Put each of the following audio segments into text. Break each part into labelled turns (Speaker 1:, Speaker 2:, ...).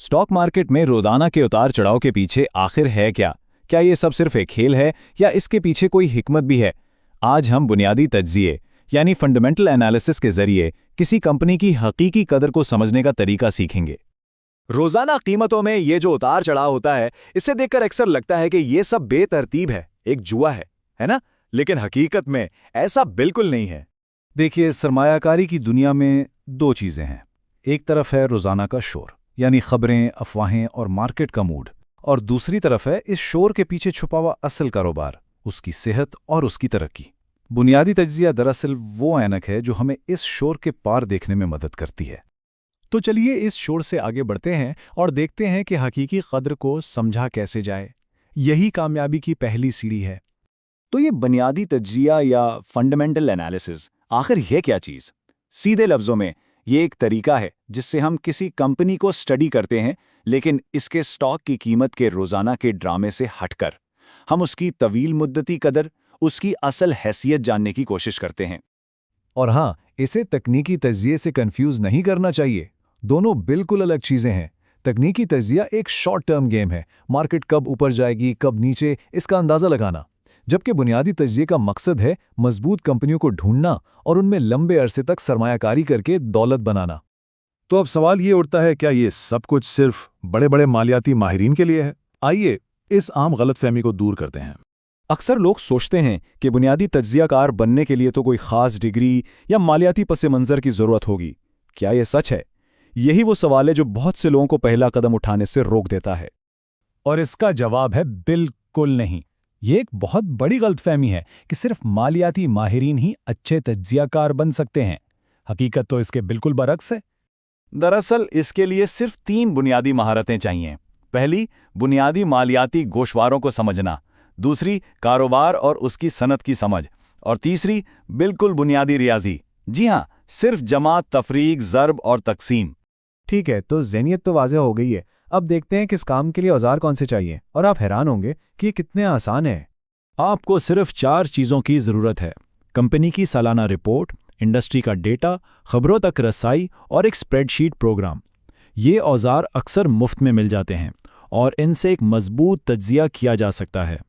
Speaker 1: Stock market में रोजाना के उतार चढ़ाव के पीछे आखिर है क्या? क्या ये सब सिर्फ एक खेल है या इसके पीछे कोई हिकमत भी है? आज हम बुनियादी तज्जिए यानी फंडामेंटल एनालिसिस के जरिए किसी कंपनी की हकीकी कदर को समझने का तरीका सीखेंगे।
Speaker 2: रोजाना कीमतों में ये जो उतार चढ़ाव होता है, इससे देखकर अक्सर लगता है कि ये सब बेतरतीब है, एक जुआ है ना? लेकिन हकीकत में ऐसा बिल्कुल नहीं है।
Speaker 3: देखिए, सरमायाकारी की दुनिया में दो चीज़ें हैं। एक तरफ है रोज़ाना का शोर, यानी खबरें, अफवाहें और मार्केट का मूड, और दूसरी तरफ है इस शोर के पीछे छुपा हुआ असल कारोबार, उसकी सेहत और उसकी तरक्की। बुनियादी तज्जिया दरअसल वो ऐनक है जो हमें इस शोर के पार देखने में मदद करती है।
Speaker 2: तो चलिए इस शोर से आगे बढ़ते हैं और देखते हैं कि हकीकी कद्र को समझा कैसे जाए। यही कामयाबी की पहली सीढ़ी है।
Speaker 1: तो ये बुनियादी तज्जिया या फंडामेंटल एनालिसिस आखिर है क्या चीज़? सीधे लफ्ज़ों में ये एक तरीका है जिससे हम किसी कंपनी को स्टडी करते हैं, लेकिन इसके स्टॉक की कीमत के रोज़ाना के ड्रामे से हटकर हम उसकी तवील मुद्दती कदर, उसकी असल हैसियत जानने की कोशिश करते हैं।
Speaker 2: और हाँ, इसे तकनीकी तज्जिए से कंफ्यूज नहीं करना चाहिए। दोनों बिल्कुल अलग चीज़ें हैं। तकनीकी तज्जिया एक शॉर्ट टर्म गेम है, मार्केट कब ऊपर जाएगी कब नीचे इसका अंदाज़ा लगाना, जबकि बुनियादी तज्जिए का मकसद है मजबूत कंपनियों को ढूंढना और उनमें लंबे अरसे तक सरमायाकारी करके दौलत बनाना।
Speaker 3: तो अब सवाल ये उठता है, क्या ये सब कुछ सिर्फ बड़े बड़े मालियाती माहिरीन के लिए है? आइए इस आम गलतफहमी को दूर करते हैं।
Speaker 2: अक्सर लोग सोचते हैं कि बुनियादी तज्जियाकार बनने के लिए तो कोई खास डिग्री या मालियाती पस मंज़र की ज़रूरत होगी। क्या यह सच है? यही वो सवाल है जो बहुत से लोगों को पहला कदम उठाने से रोक देता है। और इसका जवाब है बिल्कुल नहीं। ये एक बहुत बड़ी गलतफहमी है कि सिर्फ मालियाती माहिरीन ही अच्छे तज्जियाकार बन सकते हैं। हकीकत तो इसके बिल्कुल बरक्स है।
Speaker 1: दरअसल इसके लिए सिर्फ 3 बुनियादी महारतें चाहिए। पहली, बुनियादी मालियाती गोशवारों को समझना। दूसरी, कारोबार और उसकी सनत की समझ। और तीसरी, बिल्कुल बुनियादी रियाजी। जी हाँ, सिर्फ जमा, तफरीक, ज़र्ब और तकसीम।
Speaker 2: ठीक है, तो ज़हनियत तो वाज़ेह हो गई है। अब देखते हैं किस काम के लिए औजार कौन से चाहिए, और आप हैरान होंगे कि ये कितने आसान है।
Speaker 3: आपको सिर्फ 4 चीज़ों की ज़रूरत है: कंपनी की सालाना रिपोर्ट, इंडस्ट्री का डेटा, खबरों तक रसाई और एक स्प्रेडशीट प्रोग्राम। ये औजार अक्सर मुफ्त में मिल जाते हैं और इनसे एक मजबूत तज्जिया किया जा सकता है।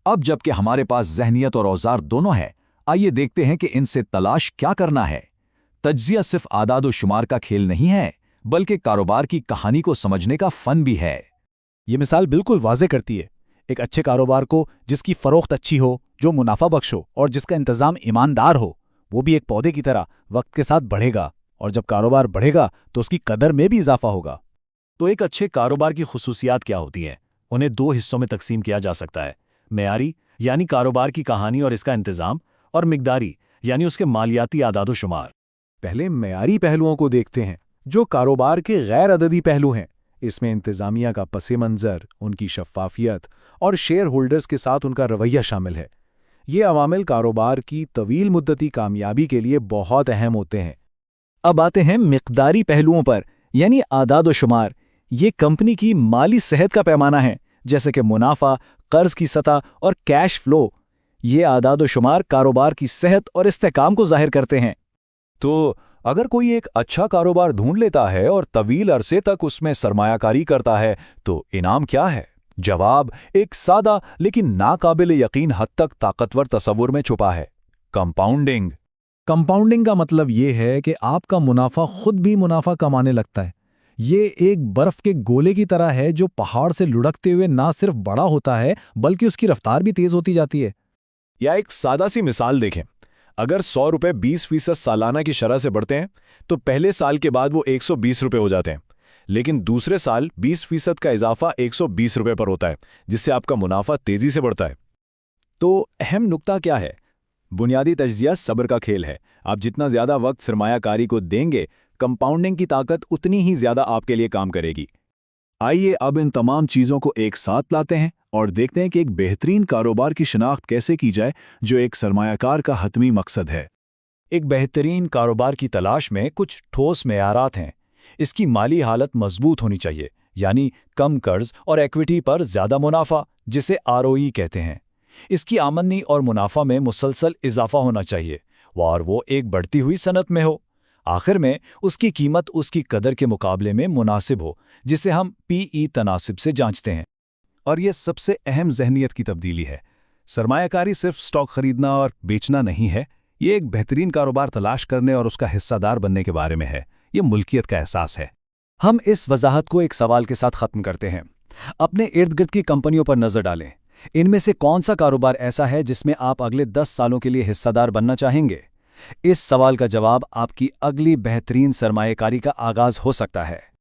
Speaker 1: अब जबकि हमारे पास ज़हनियत और औजार दोनों है, आइए देखते हैं कि इनसे तलाश क्या करना है। तज्जिया सिर्फ आदाद व शुमार का खेल नहीं है, बल्कि कारोबार की कहानी को समझने का फन भी है।
Speaker 2: ये मिसाल बिल्कुल वाज़ेह करती है। एक अच्छे कारोबार को जिसकी फ़रोख्त अच्छी हो, जो मुनाफा बख्श हो और जिसका इंतज़ाम ईमानदार हो, वो भी एक पौधे की तरह वक्त के साथ बढ़ेगा, और जब कारोबार बढ़ेगा तो उसकी कदर में भी इजाफा होगा। तो एक अच्छे कारोबार की खुसूसियात क्या होती हैं? उन्हें 2 हिस्सों में तकसीम किया जा सकता है: मेयारी यानी कारोबार की कहानी और इसका इंतज़ाम, और मिकदारी यानी उसके मालियाती आदाद शुमार। पहले मेयारी पहलुओं को देखते हैं, जो कारोबार के गैर अददी पहलू हैं। इसमें इंतज़ामिया का पस मंज़र, उनकी शफ़ाफ़ियत और शेयर होल्डर्स के साथ उनका रवैया शामिल है। ये अवामिल कारोबार की तवील मुद्दती कामयाबी के लिए बहुत अहम होते हैं।
Speaker 1: अब आते हैं मिकदारी पहलुओं पर, यानी आदाद व शुमार। ये कंपनी की माली सेहत का पैमाना है, जैसे कि मुनाफा, कर्ज की सतह और कैश फ्लो। ये आदाद व शुमार कारोबार की सेहत और इस्तेहकाम को जाहिर करते हैं।
Speaker 2: तो अगर कोई एक अच्छा कारोबार ढूंढ लेता है और तवील अरसे तक उसमें सरमायाकारी करता है, तो इनाम क्या है? जवाब एक सादा लेकिन नाकाबिल यकीन हद तक ताकतवर तसव्वुर में छुपा है: कंपाउंडिंग।
Speaker 3: कंपाउंडिंग का मतलब ये है कि आपका मुनाफा खुद भी मुनाफा कमाने लगता है। ये एक बर्फ के गोले की तरह है जो पहाड़ से लुढ़कते हुए ना सिर्फ बड़ा होता है, बल्कि उसकी रफ्तार भी तेज होती जाती है।
Speaker 2: या एक सादा सी मिसाल देखें, अगर 100 रुपये 20% सालाना की शरह से बढ़ते हैं, तो पहले साल के बाद वो 120 रुपये हो जाते हैं। लेकिन दूसरे साल 20% का इजाफा 120 रुपये पर होता है, जिससे आपका मुनाफा तेजी से बढ़ता है। तो अहम नुक्ता क्या है? बुनियादी तज्जिया सब्र का खेल है। आप जितना ज्यादा वक्त सरमायाकारी को देंगे, कंपाउंडिंग की ताकत उतनी ही ज्यादा आपके लिए काम करेगी।
Speaker 3: आइए अब इन तमाम चीज़ों को एक साथ लाते हैं और देखते हैं कि एक बेहतरीन कारोबार की शिनाख्त कैसे की जाए, जो एक सरमायाकार का हतमी मकसद है।
Speaker 2: एक बेहतरीन कारोबार की तलाश में कुछ ठोस मेयारात हैं। इसकी माली हालत मजबूत होनी चाहिए, यानी कम कर्ज और इक्विटी पर ज़्यादा मुनाफा, जिसे आरओई कहते हैं। इसकी आमदनी और मुनाफा में मुसलसल इजाफा होना चाहिए, और वो एक बढ़ती हुई सनत में हो। आखिर में उसकी कीमत उसकी कदर के मुकाबले में मुनासिब हो,
Speaker 3: जिसे हम PE तनासिब से जांचते हैं। और ये सबसे अहम ज़हनियत की तब्दीली है। सरमायाकारी सिर्फ स्टॉक खरीदना और बेचना नहीं है, ये एक बेहतरीन कारोबार तलाश करने और उसका हिस्सादार बनने के बारे में है। ये मुल्कियत का एहसास है।
Speaker 1: हम इस वजाहत को एक सवाल के साथ ख़त्म करते हैं। अपने इर्द गिर्द की कंपनियों पर नज़र डालें। इनमें से कौन सा कारोबार ऐसा है जिसमें आप अगले 10 सालों के लिए हिस्सादार बनना चाहेंगे? इस सवाल का जवाब आपकी अगली बेहतरीन सरमायाकारी का आगाज़ हो सकता है।